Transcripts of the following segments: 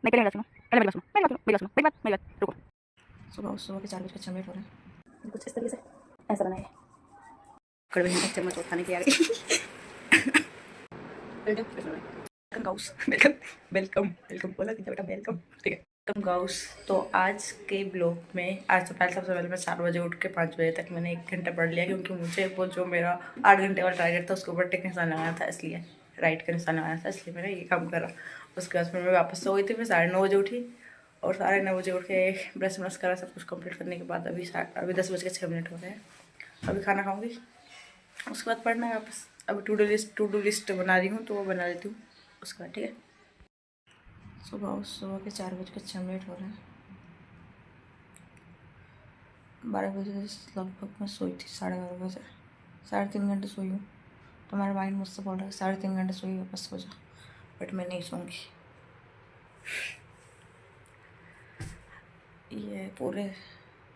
नहीं, पहले मेरी बात सुनो, पहले मेरी बात सुनो, मेरी बात सुनो, मेरी बात सुनो, मेरी बात रुको। सुबह के 4:06 हो रहे हैं। कुछ इस तरीके से ऐसा बनाइए। कड़वे हिंदी चम्मच और खाने की आ गई। Welcome Gauss, welcome welcome welcome बोला कि बेटा वेलकम, ठीक है। Welcome Gauss. तो आज के ब्लॉग में आज तो पहले सबसे पहले मैं 4 बजे उठ के 5 बजे तक मैंने 1 घंटा पढ़ लिया, क्योंकि मुझे वो जो मेरा 8 घंटे वाला टारगेट था उसके ऊपर टिक निशान लगाना था, इसलिए राइट का निशान लगाना था, इसलिए मैंने ये काम करा। उसके बाद फिर मैं वापस सो गई थी। मैं 9:30 बजे उठी और 9:30 बजे उठ के ब्रश व्रश करा, सब कुछ कंप्लीट करने के बाद अभी 10:06 हो रहे हैं। अभी खाना खाऊंगी, उसके बाद पढ़ना है वापस। अभी टू डू लिस्ट बना रही हूँ, तो वो बना लेती हूँ उसके बाद, ठीक है। सुबह के 4:06 हो रहे हैं। 12 बजे लगभग मैं सोई थी, 12:30 बजे, 3.5 घंटे सोई हूँ। तो हमारा माइंड मुझसे बोल रहा है 3.5 घंटे सोई हो, बस सो जा, बट मैं नहीं सोऊंगी। ये पूरे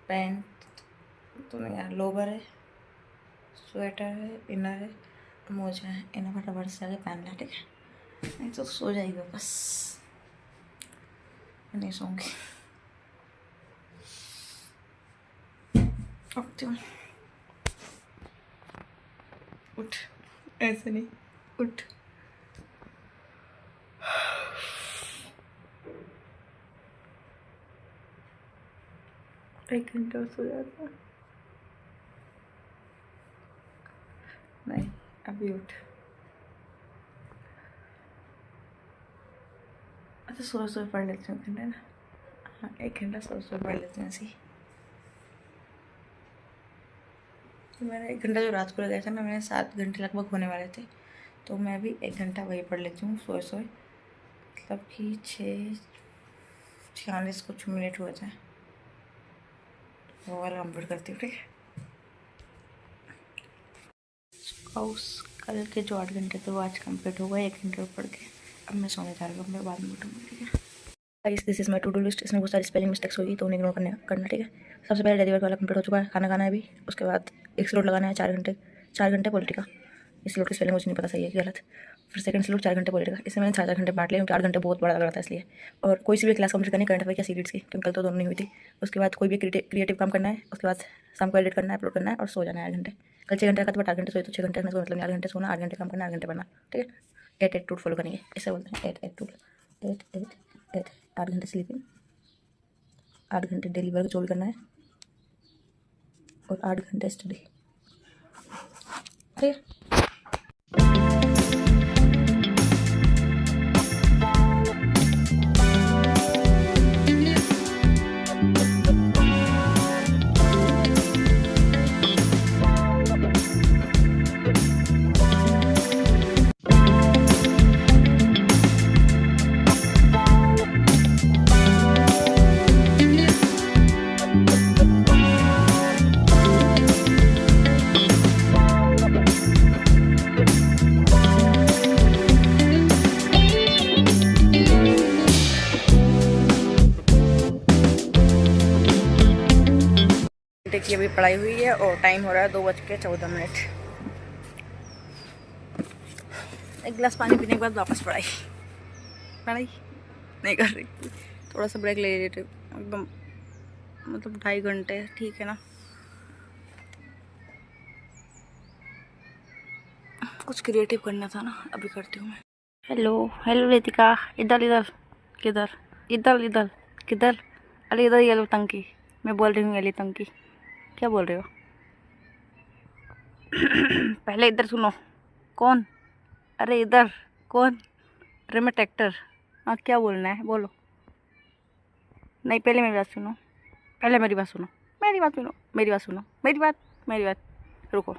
पैंट तो नहीं यार, लोवर है, स्वेटर है, इनर है, मोजा है, इन्हें फटाफट से आगे पहनना है, ठीक है। नहीं तो सो जाएगी बस, मैं नहीं सोऊंगी। उठती हूँ, उठ, ऐसे नहीं, उठ। एक घंटा सो जाता, नहीं अभी उठ। अच्छा, सुबह पढ़ लेती हूँ घंटे ना, हाँ 1 घंटा सुबह पढ़ लेती हूँ ऐसे ही। तो मेरा 1 घंटा जो रात को गया था ना, मेरे 7 घंटे लगभग होने वाले थे, तो मैं अभी 1 घंटा वही पढ़ लेती हूँ सोए, मतलब कि 6:46 कुछ मिनट हुए थे, वो वाला कंप्लीट करती हूँ, ठीक है। और कल के जो 8 घंटे थे वो आज कंप्लीट हो गए 1 घंटे पढ़ के। अब मैं सोने जा रही हूँ, मैं बाद में उठूँगी, ठीक है। This is my to do list. इसमें बहुत सारी स्पेलिंग मिस्टेक्स होगी, तो उन्हें इग्नोर करना, ठीक है। सबसे पहले डेली वर्क वाला कंप्लीट हो चुका है, खाना खाना है अभी। उसके बाद एक स्लोट लगाना है 4 घंटे पॉलिटिका। इस स्लोट की स्पेलिंग मुझे नहीं पता सही है कि गलत। फिर सेकंड स्लोट 4 घंटे पॉलिटिका। इसमें मैंने 4 घंटे बांट लिए, क्योंकि 8 घंटे बहुत बड़ा लग रहा था इसलिए। और कोई सी भी क्लास कंप्लीट करनी, करंट अफेयर या सीरीज की, क्योंकि कल तो दोनों नहीं हुई थी। उसके बाद कोई भी क्रिएटिव काम करना है। उसके बाद शाम को एडिट करना है, अपलोड करना है और सो जाना है 8 घंटे। कल 6 घंटे रखा था, बट 8 घंटे सोए, तो 6 घंटे रखने का मतलब 8 घंटे सोना, 8 घंटे काम करना, 8 घंटे पढ़ना, ठीक है। 8-8 रूल फॉलो करेंगे, इससे बोलते हैं 8-8 रूल। 8-8-8, 8 घंटे स्लीपिंग, 8 घंटे डेली वर्क जो भी करना है, और 8 घंटे स्टडी, ठीक है। की अभी पढ़ाई हुई है और टाइम हो रहा है 2:14। एक गिलास पानी पीने के बाद वापस पढ़ाई नहीं कर रही, थोड़ा सा ब्रेक ले लेते एकदम, मतलब 2.5 घंटे, ठीक है ना। कुछ क्रिएटिव करना था ना, अभी करती हूँ मैं। हेलो हेलो रितिका, इधर इधर, किधर, इधर इधर, किधर, अरे इधर ये लो टंकी, मैं बोल रही हूँ ये ली टंकी, क्या बोल रहे हो? पहले इधर सुनो, कौन, अरे इधर कौन, अरे मैं ट्रैक्टर, हाँ क्या बोलना है बोलो। नहीं पहले मेरी बात सुनो, पहले मेरी बात सुनो, मेरी बात सुनो, मेरी बात सुनो, मेरी बात, रुको।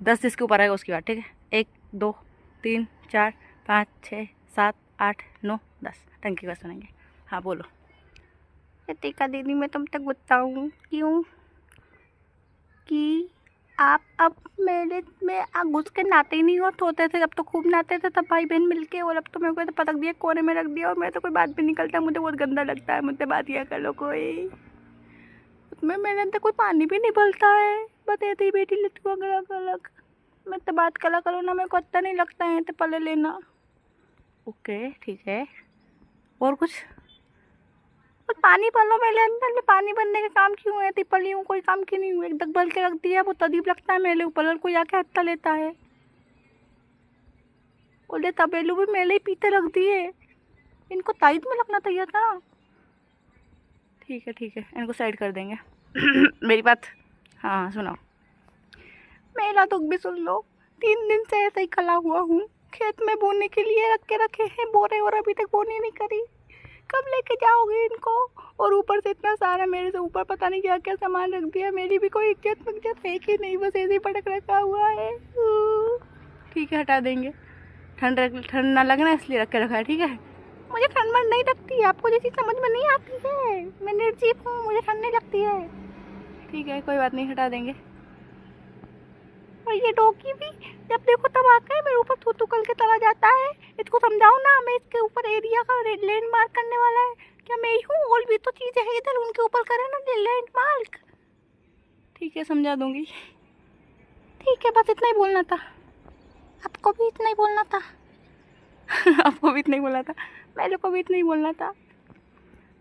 10 जिसके ऊपर आएगा उसकी बात, ठीक है। 1 2 3 4 5 6 7 8 9 10, टंकी का सुनेंगे। हाँ बोलो। टीका दीदी मैं तुम तक बताऊँ क्यों कि आप अब मेरे में घुस के नहाते ही नहीं हो, होते थे, अब तो खूब नहाते थे तब भाई बहन मिलके, और अब तो मेरे को तो पटक दिया, कोने में रख दिया, और मेरे तो कोई बात भी निकलता है, मुझे बहुत गंदा लगता है, मुझसे बात किया कर लो कोई, मैं मेरे अंदर कोई पानी भी नहीं भरता है, बस ऐसे ही बैठी लेती हूँ अलग अलग, मैं तो बात करो ना, मेरे को अच्छा नहीं लगता है तो पले लेना, ओके ठीक है। और कुछ? और पानी भर लो, मेरे अंदर में पानी भरने का काम क्यों है? तिपली हूँ, कोई काम की नहीं हूँ। एक दक भर के रख दिया, वो तदीब लगता है मेरे ऊपर, और कोई आके हत्ता लेता है। बोले तबेलू भी मेले ही पीते रख दिए, इनको ताइद में लगना चाहिए था ना। ठीक है, इनको साइड कर देंगे। मेरी बात, हाँ सुनाओ। मेरा दुख भी सुन लो। 3 दिन से ऐसे ही खला हुआ हूँ, खेत में बोने के लिए रख के रखे हैं बोरे, और अभी तक बोनी नहीं करी। कब लेके जाओगे इनको? और ऊपर से इतना सारा मेरे से ऊपर पता नहीं क्या क्या सामान रख दिया। मेरी भी कोई इज्जत है कि नहीं? बस ऐसे ही पटक रखा हुआ है। ठीक है, हटा देंगे। ठंड ना लगना इसलिए रख के रखा है, ठीक है। मुझे ठंड में नहीं लगती है, आपको ये चीज़ समझ में नहीं आती है। मैं निर्जीव हूँ, मुझे ठंड नहीं लगती है। ठीक है, कोई बात नहीं, हटा देंगे। और ये डॉगी भी जब देखो तब आता है मेरे ऊपर थू थू करके चला जाता है। इसको समझाओ ना, मैं इसके ऊपर एरिया का लैंड मार्क करने वाला है। क्या मैं ही हूँ? और भी तो चीज़ें हैं इधर, उनके ऊपर करे ना लैंड मार्क। ठीक है, समझा दूंगी। ठीक है, बस इतना ही बोलना था। आपको भी इतना ही बोलना था। आपको भी इतना ही बोलना था, मेरे को भी इतना ही बोलना था।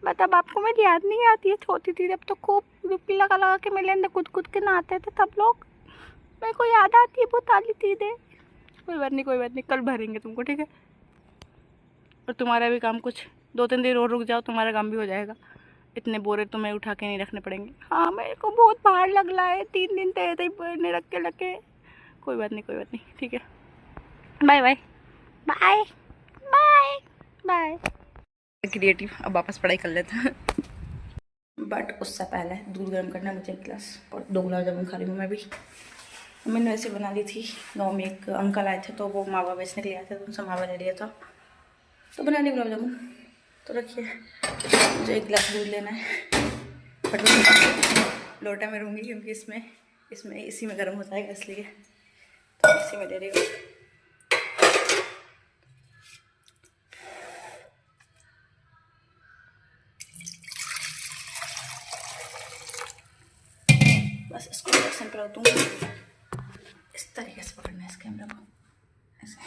मतलब आपको मेरी याद नहीं आती है? छोटी थी जब तो खूब डुबकी लगा लगा के मेरे अंदर कूद के नहाते थे तब लोग। मेरे को याद आती है वो ताली चीज़ें। कोई बात नहीं, कल भरेंगे तुमको, ठीक है। और तुम्हारा भी काम कुछ 2-3 दिन और रुक जाओ, तुम्हारा काम भी हो जाएगा। इतने बोरे तुम्हें उठा के नहीं रखने पड़ेंगे। हाँ, मेरे को बहुत भार लग रहा है, 3 दिन तो ऐसे ही रख के। कोई बात नहीं, ठीक है। Bye bye bye bye bye. Creative, अब वापस पढ़ाई कर लेते हैं। बट उससे पहले दूध गर्म करना है मुझे 1 गिलास, और 2 गुलाब जामुन खा रही हूँ मैं भी। मैंने वैसे बना ली थी। गाँव में एक अंकल आए थे तो वो मावा बेचने के लिए आए थे, तो उनसे मावा ले लिया था, तो बना ली गुलाब जामुन। तो रखिए, मुझे 1 गिलास दूध लेना है। बट लोटा में रहूँगी क्योंकि इसमें इसी में गर्म हो जाएगा, इसलिए तो इसी में ले रही हूँ। बस इसको सेंटर रख दूँगी। इस तरीके से पकड़ना है इस कैमरा को, ऐसे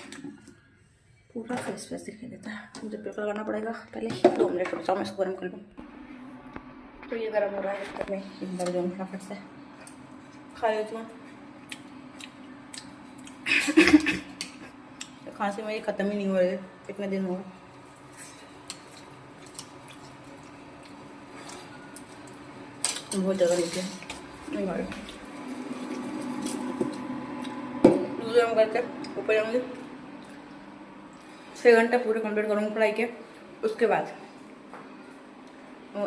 पूरा फेस दिखाई देता है। मुझे पेपर लगाना पड़ेगा पहले। 2 मिनट रुक जाओ, मैं इसको गर्म कर लूँ। तो ये गर्म हो रहा है, तब मैं इधर जाऊँ फटाफट से खा लेती हूँ। खांसी मेरी ख़त्म ही नहीं हो रही, कितने दिन हो गए। बहुत ज़्यादा नीचे नहीं आ रही। दूध गर्म करके ऊपर जाऊँगी, 6 घंटे पूरे कंप्लीट करूँगी पढ़ाई के। उसके बाद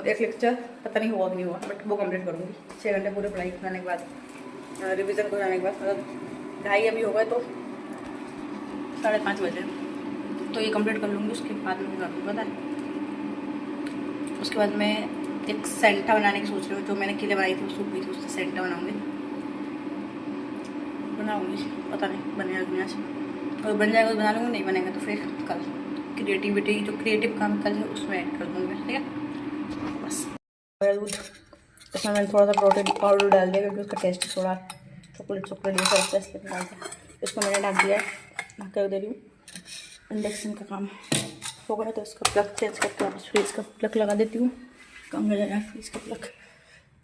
1 लेक्चर पता नहीं हुआ कि नहीं हुआ, बट वो कंप्लीट करूँगी। 6 घंटे पूरे पढ़ाई कराने के बाद, रिवीजन को जाने के बाद, मतलब 2:30 अभी हो गए तो 5:30 बजे, तो ये कंप्लीट कर लूँगी। उसके बाद में पता है, उसके बाद मैं एक सेंटा बनाने की सोच रही हूँ। जो मैंने किले बनाई थी, सूख गई थी, उससे सेंटा बनाऊँगी। पता नहीं बनेगा कि नहीं आज। अगर बन जाएगा तो बना लूँगी, नहीं बनेगा तो फिर कल क्रिएटिविटी, जो क्रिएटिव काम कल है उसमें ऐड कर दूँगी, ठीक है। बस दूध, इसमें मैंने थोड़ा सा प्रोटीन पाउडर डाल दिया क्योंकि उसका टेस्ट थोड़ा चॉकलेट ये सब इसलिए डाल दिया। इसको मैंने ढक दिया है, ढक कर दे रही हूँ। इंडक्शन का काम हो गया तो इसका प्लग चेंज करके वापस फ्रीज का प्लग लगा देती हूँ। कम हो जाएगा फ्रीज का प्लग,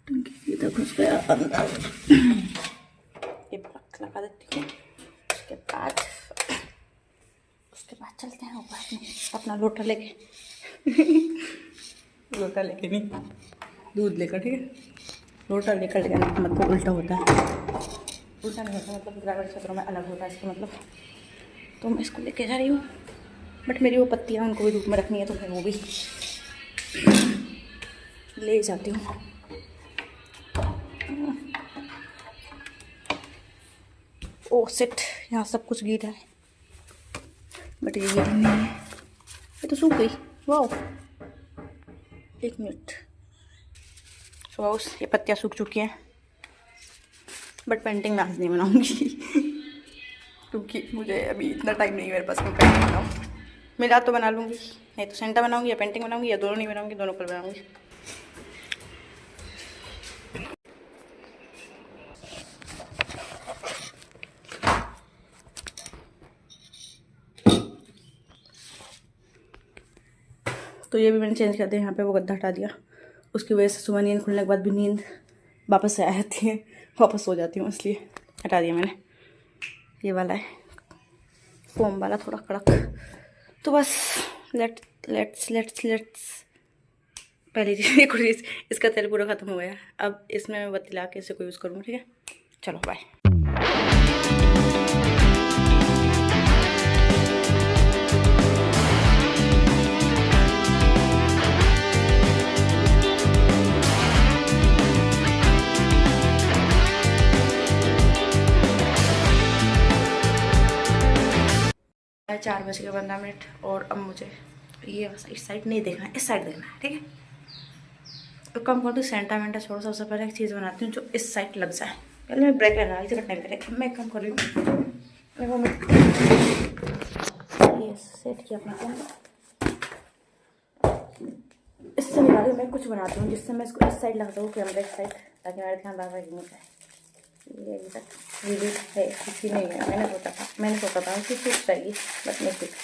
टंकी इधर घुस गया अंदर। ये प्लग लगा देती हूँ। उसके बाद चलते हैं ऊपर में अपना लोटा लेके। लोटा लेके नहीं, दूध लेकर, ठीक है। लोटा लेकर ले जाने का मतलब उल्टा होता है, उल्टा नहीं होता, मतलब ग्रामीण क्षेत्रों में अलग होता है इसका मतलब। तो मैं इसको लेके जा रही हूँ, बट मेरी वो पत्तियाँ उनको भी धूप में रखनी है, तो मैं वो भी ले जाती हूँ। ओह सिट, यहाँ सब कुछ गीला है, बट ये गीला नहीं है, ये तो सूख गई। वाह, 1 मिनट। सो ये पत्तियाँ सूख चुकी हैं, बट पेंटिंग मैं आज नहीं बनाऊँगी क्योंकि मुझे अभी इतना टाइम नहीं है मेरे पास मैं पेंटिंग बनाऊँ। मिला तो बना लूँगी, नहीं तो सेंटा बनाऊँगी या पेंटिंग बनाऊँगी, या दोनों नहीं बनाऊँगी, दोनों पर बनाऊँगी। तो ये भी मैंने चेंज कर दिया। यहाँ पे वो गद्दा हटा दिया, उसकी वजह से सुबह नींद खुलने के बाद भी नींद वापस से आ जाती है, वापस सो जाती हूँ, इसलिए हटा दिया मैंने। ये वाला है फोम वाला, थोड़ा कड़क। तो बस लेट्स पहली चीज़ इसका तेल पूरा ख़त्म हो गया। अब इसमें मैं बत्ती ला के इसे को यूज़ करूँगी, ठीक है। चलो बाय। 4:15 और अब मुझे ये इस साइड नहीं देखना है, इस साइड देखना है, ठीक है। तो कम कर दूँ सेंटा मेंटा छोड़ो। सबसे पहले एक चीज़ बनाती हूँ जो इस साइड लग जाए। पहले मैं ब्रेक लेना इसे कटने के लिए। मैं कम कर रही हूँ, ये सेट किया अपना कैमरा, इससे निकाली मैं कुछ बनाती हूँ जिससे मैं इसको इस साइड लगा दूँ, कैमरा इस साइड, ताकि मेरा ध्यान बार बार नहीं जाए। ये अभी तक वीडियो है किसी नहीं है। मैंने सोचा था कि फिक्स रहेगी, बट नहीं फिक्स।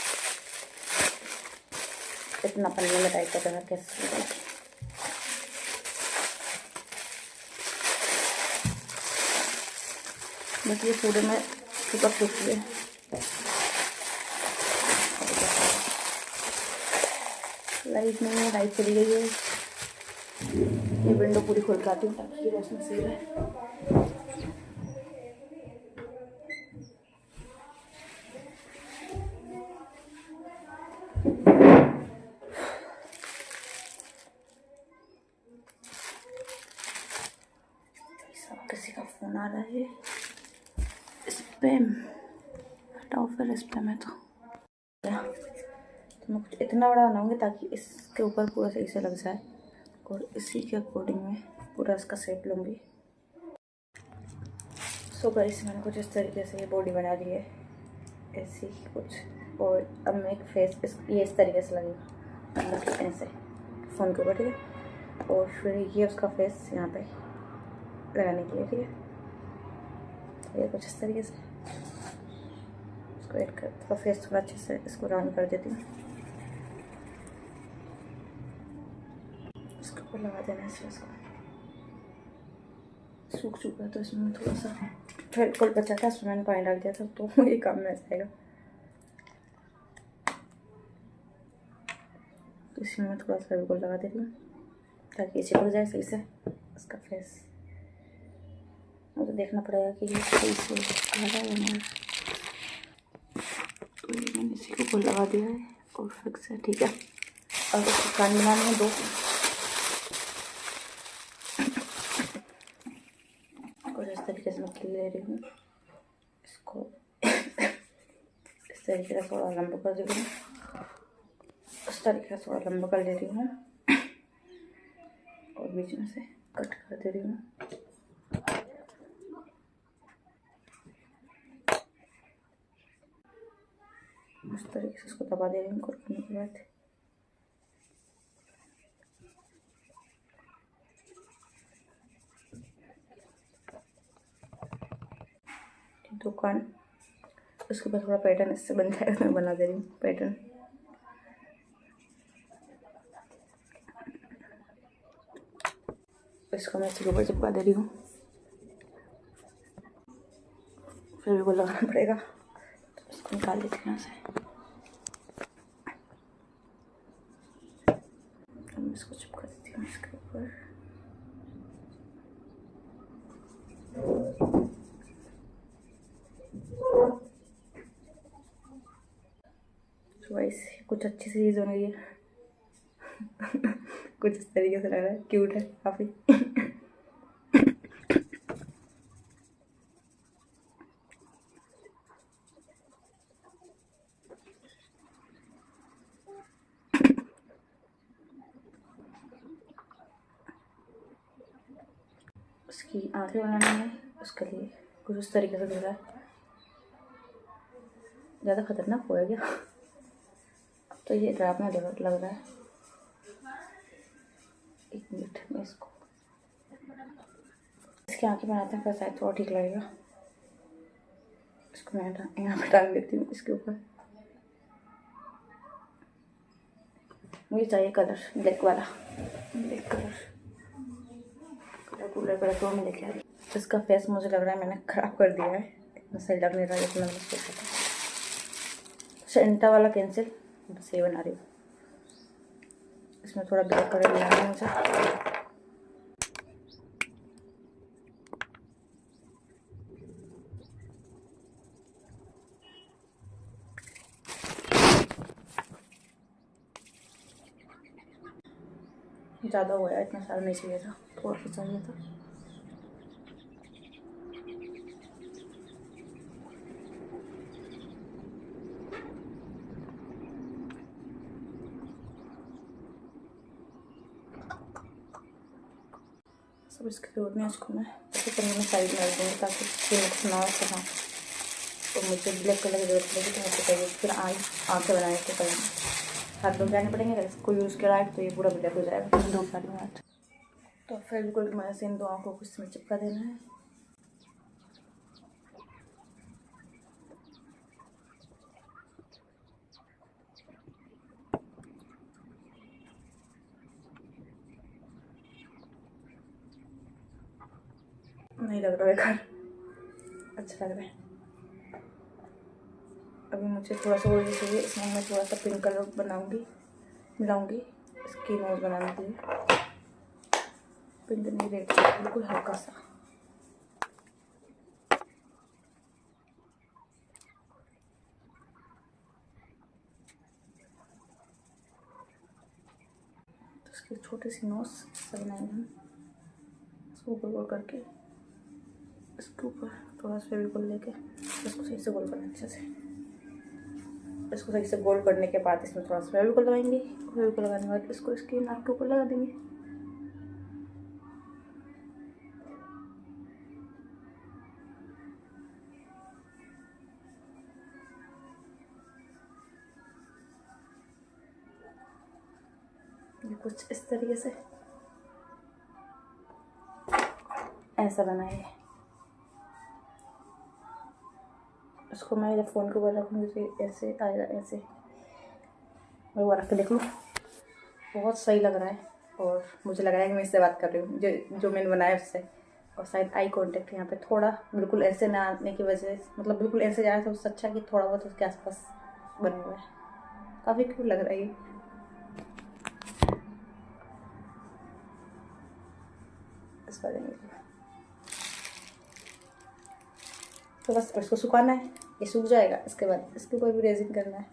इतना पन्ने में टाइप कर देना कैसे रहेगी। बस ये पूरे में चिपक चुकी है। लाइट नहीं है, लाइट चली गई है। ये विंडो पूरी खोल के आती हूँ ताकि ये रोशनी सही रहे। किसी का फोन आ रहा है, स्पैम हटाओ, फिर स्पैम है तो मैं कुछ इतना बड़ा बनाऊंगी ताकि इसके ऊपर पूरा सही से लग जाए, और इसी के अकॉर्डिंग में पूरा इसका शेप लूँगी। सो गाइस, मैंने कुछ इस तरीके से ये बॉडी बना ली है, ऐसी कुछ। और अब मैं एक फेस ये इस तरीके से लगेगा, मतलब ऐसे फ़ोन के ऊपर, ठीक है। और फिर ये उसका फेस यहाँ पे लगाने के लिए, ठीक है। ये कुछ इस तरीके से इसको ऐड कर, थोड़ा फेस थोड़ा अच्छे से इसको राउंड कर देती हूँ। इसके ऊपर लगा देना है इसको। सूख चुका है तो इसमें थोड़ा सा फेविकोल बचा था, उसमें मैंने पानी डाल दिया था, तो ये काम में जाएगा। तो इसमें मैं थोड़ा सा फेविकोल लगा देती हूँ ताकि चिपक जाए सही से इसका फेस। मुझे देखना पड़ेगा कि ये सही से आ रहा है हमारा। तो ये मैंने इसी को लगा दिया है और फिक्स है, ठीक है। अब इसको कान बनाने में 2 और इस तरीके से मैं क्लिप ले रही हूँ इसको। इस तरीके से थोड़ा लंबा कर दे रही हूँ, इस तरीके से थोड़ा लंबा कर ले रही हूँ और बीच में से कट कर दे रही हूँ। इस तरीके से इसको दबा दे रही हूँ। कट करने के बाद दुकान उसके ऊपर थोड़ा पैटर्न इससे बन जाएगा, मैं बना दे रही हूँ पैटर्न। इसको मैं इसके ऊपर चिपका दे रही हूँ, फिर भी वो लगाना पड़ेगा, तो इसको निकाल देती हूँ यहाँ से। अब मैं इसको चिपका देती हूँ इसके ऊपर। वाइस कुछ अच्छी सी चीज़ बन गई है। कुछ इस तरीके से लग रहा है, क्यूट है काफ़ी। उसकी आंखें बनानी है, उसके लिए कुछ उस तरीके से दिख रहा है। ज़्यादा खतरनाक हो गया अब तो ये ड्राप में लग रहा है। 1 मिनट में इसको इसकी आंखें बनाते हैं, फिर शायद थोड़ा ठीक लगेगा। इसको मैं यहाँ पे टांग देती हूँ इसके ऊपर। मुझे चाहिए कलर ब्लैक वाला, ब्लैक कलर कूलर कलर तो मैं लेके आ रही। इसका फेस मुझे लग रहा है मैंने ख़राब कर दिया है, इतना सही लग नहीं रहा है जितना मैंने सोचा था। सेंटा वाला कैंसिल, बस ये बना रही हूँ। इसमें थोड़ा ब्लैक कलर लेना है मुझे। ज़्यादा हुआ है, इतना सारा नहीं चाहिए था, थोड़ा सा चाहिए था। सब इसकी जरूरत नहीं इसको मैं ऐसे करने में साइड में रख दूँगी ताकि नुकस ना हो सका। तो मुझे ब्लैक कलर की जरूरत पड़ेगी तो मुझे चाहिए फिर आँखें बनाने के कलर हाथ धो जाने पड़ेंगे। अगर इसको यूज़ करा है तो ये पूरा ब्लैक हो जाएगा, तो धो सारी हाथ। तो फिर बिल्कुल मैं ऐसे इन दो आँखों को इसमें चिपका देना है। नहीं लग रहा है घर, अच्छा लग रहा है। अभी मुझे थोड़ा सा ऑयल चाहिए, इसमें मैं थोड़ा सा पिंक कलर बनाऊंगी, मिलाऊंगी इसकी नोज बनाने के लिए। पिंक नहीं, रेड बिल्कुल हल्का सा। तो इसकी छोटी सी नोज से बनाएंगे हम। इसको गोल गोल करके इसके ऊपर थोड़ा सा फेविकोल लेके इसको सही से गोल करना अच्छे से। इसको सही से गोल करने के बाद इसमें थोड़ा सा फेविकोल लगाएंगे। फेविकोल लगाने के बाद इसको इसकी नाक के ऊपर लगा देंगे। ये कुछ इस तरीके से ऐसा बनाइए। इसको मैं जब फ़ोन के ऊपर रखूँगी तो ऐसे आएगा, ऐसे मैं वो रख के देख लूँ। बहुत सही लग रहा है और मुझे लग रहा है कि मैं इससे बात कर रही हूँ जो मैंने बनाया उससे। और शायद आई कांटेक्ट यहाँ पे थोड़ा बिल्कुल ऐसे ना आने की वजह से, मतलब बिल्कुल ऐसे जा रहा था उससे अच्छा कि थोड़ा बहुत उसके आसपास बना हुआ है। काफ़ी क्यूट लग रहा है ये। इस बार तो बस इसको सुखाना है, ये सूख जाएगा। इसके बाद इसके ऊपर भी रेजिंग करना है।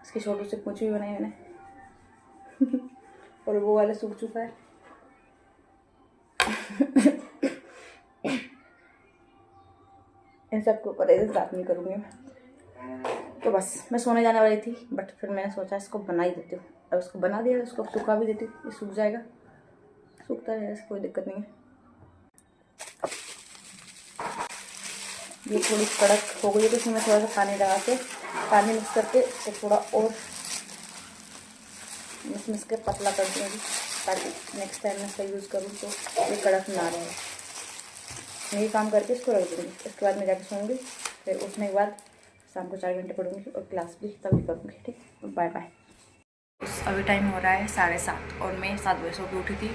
इसकी छोटू से पूंछ भी बनाई मैंने और वो वाला सूख चुका है। इन सब के ऊपर रेजिंग साफ नहीं करूँगी मैं। तो बस मैं सोने जाने वाली थी, बट फिर मैंने सोचा इसको बना ही देती हूँ। अब इसको बना दिया, इसको सुखा भी देती हूँ, ये सूख जाएगा। सूखता है, ऐसे कोई दिक्कत नहीं है। ये थोड़ी कड़क हो गई है तो इसमें मैं थोड़ा सा पानी लगा के पानी मिक्स करके इसे थोड़ा और मिक्स के पतला कर दूँगी ताकि नेक्स्ट टाइम मैं इसका यूज़ करूँ तो ये कड़क ना रहे। मैं ये काम करके इसको रख दूँगी। इसके बाद मैं जाकर सोऊंगी, फिर उठने के बाद शाम को 4 घंटे पढ़ूँगी और क्लास भी तभी करूँगी। ठीक, बाय बाय। अभी टाइम हो रहा है 7:30 और मैं 7 बजे सो के उठी थी।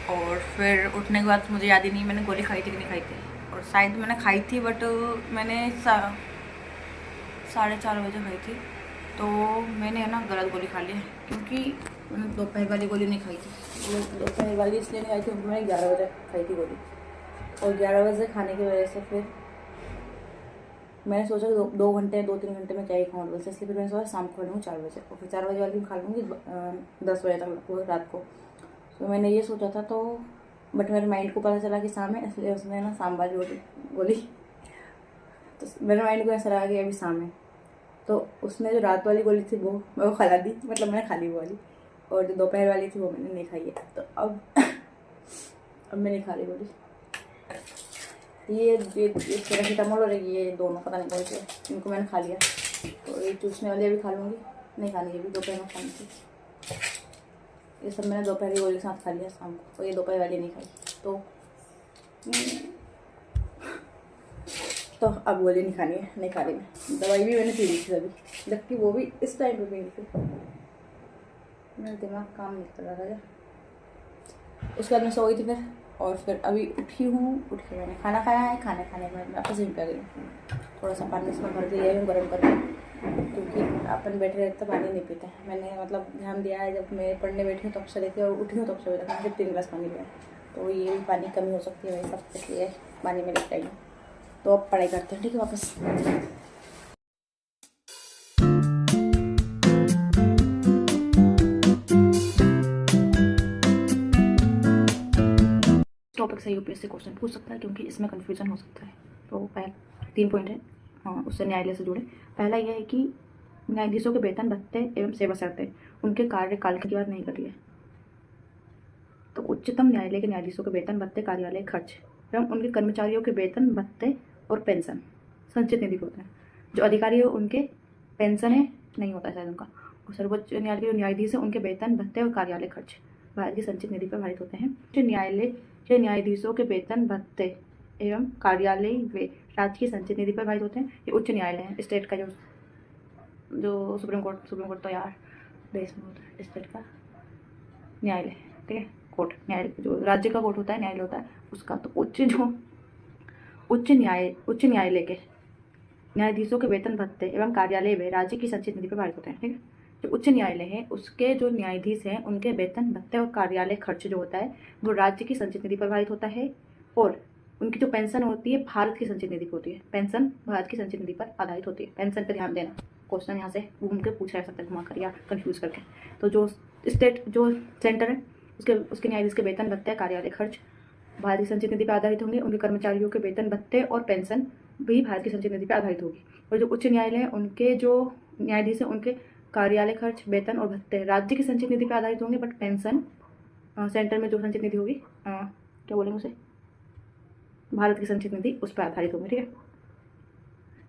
और फिर उठने के बाद मुझे याद ही नहीं मैंने गोली खाई थी कि नहीं खाई थी। और शायद मैंने खाई थी बट मैंने 4:30 बजे खाई थी। तो मैंने है ना गलत गोली खा ली है, क्योंकि मैंने दोपहर वाली गोली नहीं खाई थी। दोपहर वाली इसलिए नहीं खाई थी क्योंकि मैंने 11 बजे खाई थी गोली। और 11 बजे खाने की वजह से फिर मैंने सोचा कि 2-3 घंटे में क्या ही खाऊँ बोल से, इसलिए फिर मैंने सोचा शाम को खा लूँगी 4 बजे और फिर 4 बजे वाली खा लूँगी 10 बजे तक रात को। तो मैंने ये सोचा था, तो बट मेरे माइंड को पता चला कि शाम है, इसलिए उसने ना शाम वाली गोली तो मेरे माइंड को ऐसा लगा कि अभी शाम है, तो उसने जो रात वाली गोली थी वो मैं खा दी, मतलब मैंने खा ली वो वाली। और जो दोपहर वाली थी वो मैंने नहीं खाई है। तो अब मैं नहीं खा रही गोली। ये पैरासीटामोल और ये दोनों पता नहीं कौन से, इनको मैंने खा लिया। तो ये चूसने वाली अभी खा लूँगी, नहीं खानी ये भी दोपहर में खानी थी। ये सब मैंने दोपहर की गोली के साथ खा लिया शाम को, और ये दोपहर वाली नहीं खाई। तो अब गोली नहीं खा रही मैं। दवाई भी मैंने पी ली थी अभी, जबकि वो भी इस टाइम पे पी ली थी। मेरा दिमाग काम नहीं कर रहा था। उसके बाद मैं सो गई थी फिर, और फिर अभी उठी हूँ। उठ के मैंने खाना खाया है। खाने के बाद मैं वापस जिम कर गई हूँ। थोड़ा सा पानी इसमें भर के लिया हूँ गर्म करके, क्योंकि अपन बैठे रहते तो पानी नहीं पीते। मैंने मतलब ध्यान दिया है, जब मैं पढ़ने बैठी हूँ तब से लेकर और उठी हूँ तब से अभी तक मैंने 3 गिलास पानी लिया, तो ये भी पानी कमी हो सकती है भाई सब, इसलिए पानी में लेकर आई हूँ। तो अब पढ़ाई करते हैं, ठीक है वापस। टॉपिक से यूपीएससी क्वेश्चन पूछ सकता है, क्योंकि इसमें कन्फ्यूजन हो सकता है। तो पहले 3 पॉइंट है, हाँ, उससे न्यायालय से जुड़े। पहला यह है कि न्यायाधीशों के वेतन भत्ते एवं सेवा शर्तें उनके कार्यकाल की बात नहीं करी है। तो उच्चतम न्यायालय के न्यायाधीशों के वेतन भत्ते, कार्यालय खर्च एवं उनके कर्मचारियों के वेतन भत्ते और पेंशन संचित निधि होते हैं। जो अधिकारी है उनके पेंशन है नहीं होता है शायद उनका। और सर्वोच्च न्यायालय के जो न्यायाधीश है उनके वेतन भत्ते और कार्यालय खर्च भारत की संचित निधि पर आधारित होते हैं। न्यायालय के न्यायाधीशों के वेतन भत्ते एवं कार्यालय वे राज्य की संचित निधि पर आधारित होते हैं। ये उच्च न्यायालय है, स्टेट का जो सुप्रीम कोर्ट तो यार देश में होता है, स्टेट का न्यायालय, ठीक है, कोर्ट, न्यायालय जो राज्य का कोर्ट होता है, न्यायालय होता है उसका। तो उच्च न्यायालय के न्यायाधीशों के वेतन भत्ते एवं कार्यालय वे राज्य की संचित निधि पर आधारित होते हैं, ठीक है। जो उच्च न्यायालय है उसके जो न्यायाधीश हैं उनके वेतन भत्ते और कार्यालय खर्च जो होता है वो राज्य की संचित निधि पर आधारित होता है, और उनकी जो पेंशन होती है भारत की संचित निधि पर होती है। पेंशन भारत की संचित निधि पर आधारित होती है। पेंशन पर ध्यान देना, क्वेश्चन यहाँ से घूम के पूछा जा सकता है, घुमा कर या कन्फ्यूज करके। तो जो सेंटर है उसके न्यायाधीश के वेतन भत्ते कार्यालय खर्च भारत की संचित निधि पर आधारित होंगे। उनके कर्मचारियों के वेतन भत्ते और पेंशन भी भारत की संचित निधि पर आधारित होगी। और जो उच्च न्यायालय है उनके जो न्यायाधीश है उनके कार्यालय खर्च, वेतन और भत्ते राज्य की संचित निधि पर आधारित होंगे, बट पेंशन सेंटर में जो संचित निधि होगी, क्या बोलेंगे उसे, भारत की संचित निधि उस पर आधारित होंगे, ठीक है।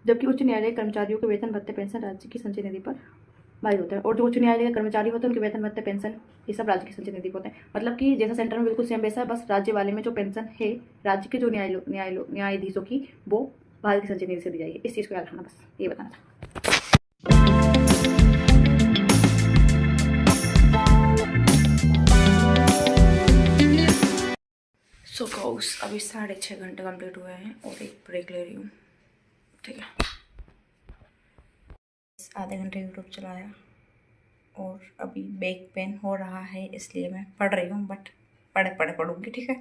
जबकि उच्च न्यायालय कर्मचारियों के वेतन भत्ते पेंशन राज्य की संचित निधि पर आधारित होता है। और जो उच्च न्यायालय के कर्मचारी होते हैं उनके वेतन भत्ते पेंशन ये सब राज्य की संचित निधि होते हैं। मतलब कि जैसा सेंटर में बिल्कुल सेम वैसा, बस राज्य वाले में जो पेंशन है राज्य के जो न्यायाधीशों की वो भारत की संचित निधि से दी जाएगी। इस चीज़ को याद रखना, बस ये बताना था। सो गाइस अभी 6.5 घंटे कंप्लीट हुए हैं और एक ब्रेक ले रही हूँ, ठीक है। आधे घंटे यूट्यूब चलाया और अभी बैक पेन हो रहा है, इसलिए मैं पढ़ रही हूँ, बट पढ़ूँगी, ठीक है।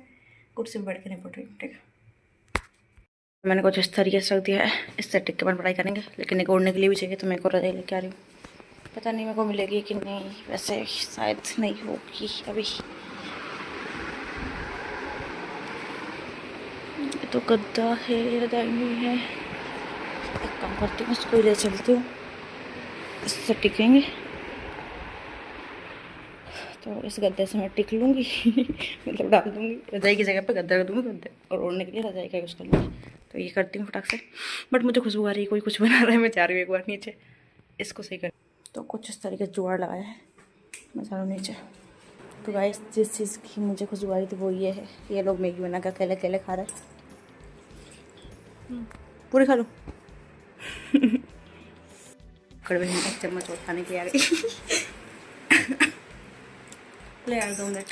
कुर्सी पर बैठ के नहीं पढ़ रही हूँ, ठीक है। मैंने कुछ इस तरीके से रख दिया है, इससे टिक के बाद पढ़ाई करेंगे, लेकिन एक ओढ़ने के लिए भी चाहिए, तो मेरे को रजाई लेके आ रही हूँ। पता नहीं मेरे को मिलेगी कि नहीं, वैसे शायद नहीं होगी अभी। ये तो गद्दा है, रजाई नहीं है। एक काम करती हूँ, इसको ले चलती हूँ, इससे टिकेंगे। तो इस गद्दे से मैं टिक लूँगी मतलब डाल दूँगी, रजाई की जगह पे गद्दा रख दूँगी, गद्दे और ओढ़ने के लिए रजाई का यूज़ कर लूँगी। तो ये करती हूँ फटाक से। बट मुझे खुशबू आ रही है, कोई कुछ बना रहा है, मैं जा रही हूँ एक बार नीचे इसको सही कर। तो कुछ इस तरीके से जुगाड़ लगाया है, मैं जा रहा हूँ नीचे। तो गाइस जिस चीज़ की मुझे खुशबू आ रही थी वो ये है, ये लोग मैगी बना कर अकेले अकेले खा रहे हैं। पूरी खा लो कड़वे में एक चम्मच और खाने की आ गई ले यार 2 मिनट।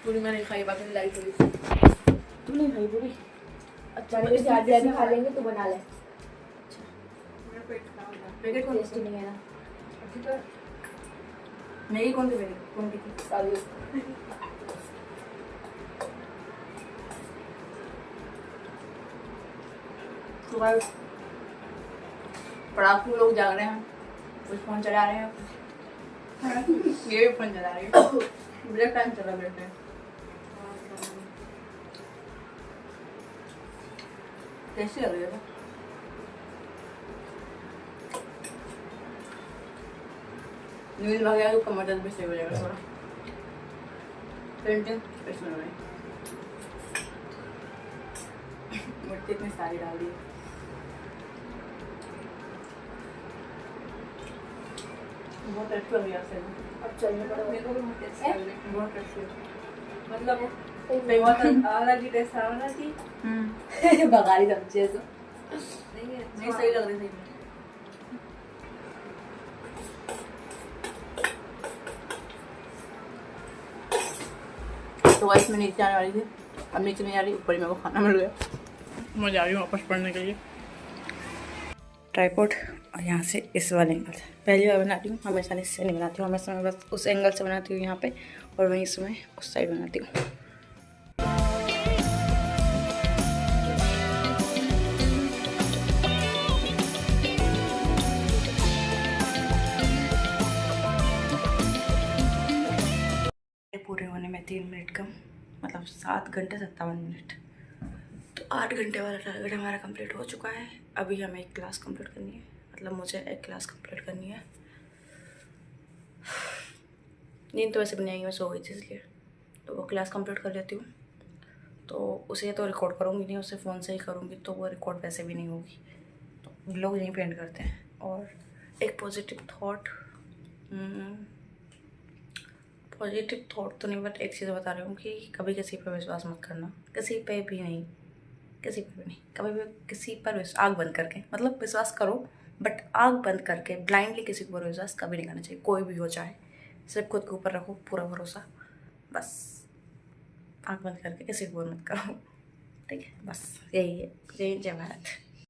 पूरी मैंने खाई, बाकी लाई थोड़ी। तू नहीं खाई पूरी? अच्छा मैंने से आज जैसे खा लेंगे तो बना ले। अच्छा मेरा पेट खराब होगा। पैकेट कौन टेस्टी नहीं है ना? ठीक है। नहीं कौन सी पैकेट, कौन की थी? काली। सुबह पढ़ाकू लोग जाग रहे हैं, कुछ फोन चला रहे हैं, ये भी फोन चला रहे हैं। ब्रेक टाइम चला, ब्रेक टाइम। टेस्टी लग रही है। नींद भाग गया तो कमर दर्द भी सही हो जाएगा थोड़ा। पेंटिंग इसमें बनाई, मिट्टी इतनी सारी डाल दी। बहुत टेस्टी लग रहा है। अब चलने पड़ेगा। मेरे को भी बहुत टेस्टी लग रही है, बहुत टेस्टी। मतलब बहुत अलग ही टेस्ट आ रहा थी। बघारी सब्जी है तो नहीं सही लग रही थी। तो गाइस मैं नीचे आने वाली थी, अब नीचे नहीं आ रही, ऊपर ही मेरे को खाना मिल गया। मैं जा रही हूँ वापस पढ़ने के लिए। ट्राइपॉड और यहाँ से इस वाले एंगल से पहली बार बना रही हूँ, हमेशा इससे नहीं बनाती हूँ, हमेशा मैं बस उस एंगल से बनाती हूँ यहाँ पे, और वहीं से मैं उस साइड बनाती हूँ। पूरे होने में 3 मिनट कम, मतलब 7 घंटे 57 मिनट, तो 8 घंटे वाला टारगेट हमारा कंप्लीट हो चुका है। अभी हमें एक क्लास कंप्लीट करनी है, मतलब मुझे एक क्लास कंप्लीट करनी है। नींद तो वैसे भी नहीं आई, मैं सो गई थी इसलिए, तो वो क्लास कंप्लीट कर लेती हूँ। तो उसे तो रिकॉर्ड करूँगी नहीं, उसे फ़ोन से ही करूँगी, तो वो रिकॉर्ड वैसे भी नहीं होगी। तो लोग यहीं पे एंड करते हैं। और एक पॉजिटिव थॉट तो नहीं, बट एक चीज़ बता रही हूँ कि कभी किसी पर विश्वास मत करना, किसी पे भी नहीं, किसी पर भी नहीं, कभी भी किसी पर आँख बंद करके, मतलब विश्वास करो बट आँख बंद करके ब्लाइंडली किसी के ऊपर विश्वास कभी नहीं करना चाहिए, कोई भी हो चाहे। सिर्फ खुद के ऊपर रखो पूरा भरोसा, बस आँख बंद करके किसी को मत करो, ठीक है? बस यही है। जय जय भारत।